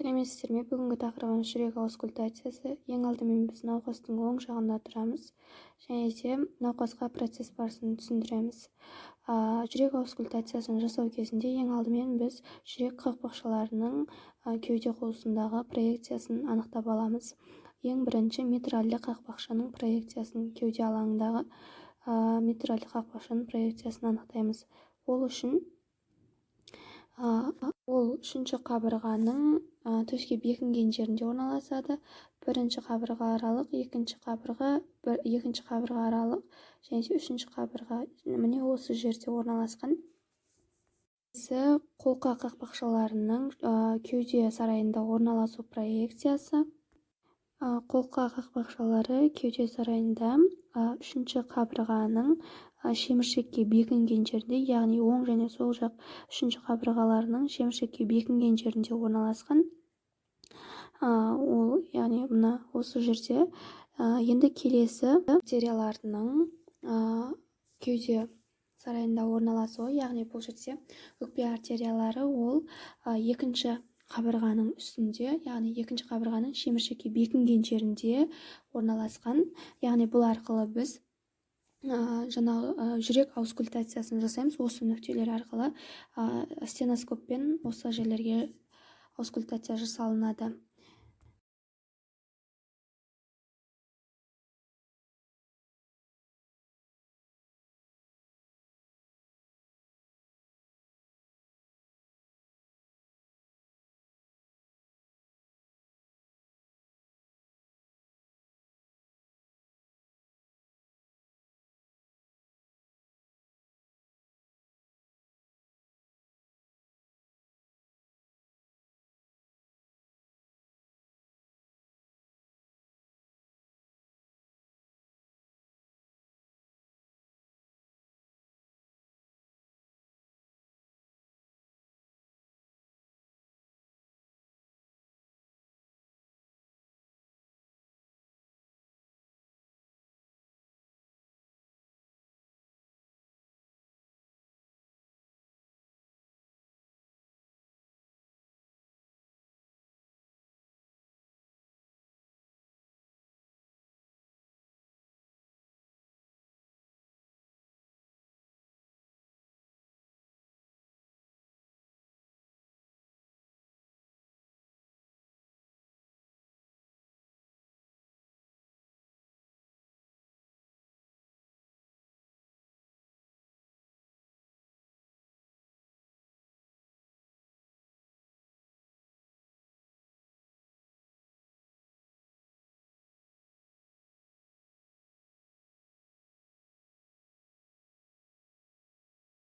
Сәлеметсіздер ме? Бүгінгі тақырыбымыз жүрек аускультациясы. Ең алдымен біз науқастың оң жағында тұрамыз және де науқасқа процесс барысын түсіндіреміз. Жүрек аускультациясын жасау кезінде ең алдымен біз жүрек қақпақшаларының кеуде қуысындағы проекциясын анықтап аламыз. Ең бірінші митральді қақпақшаның проекциясын, кеуде алаңындағы митральді қақпақшаның проекциясын анықтаймыз. Ол үшінші қабырғаның төске бекінген жерінде орналасады. Бірінші қабырға аралық, екінші қабырға аралық және үшінші қабырға міне осы жерде орналасқан. Қолқа қақпақшаларының кеуде сарайында орналасу проекциясы. Қолқа қақпақшалары кеуде сарайында үшінші қабырғаның шеміршекке бекінген жерде, яғни оң және сол жақ үшінші қабырғаларының шеміршекке бекінген жерінде орналасқан. Ол яғни мына осы жерде. Енді келесі артерияларының кеуде сарайында орналасуы, яғни бұл жерде өкпе артериялары ол екінші қабырғаның үстінде, яғни екінші қабырғаның шеміршекке бекінген жерінде орналасқан. Яғни бұл арқылы біз жүрек аускультациясын жасаймыз. Осы нүктелер арқылы стеноскоппен осы жерлерге аускультация жасалынады.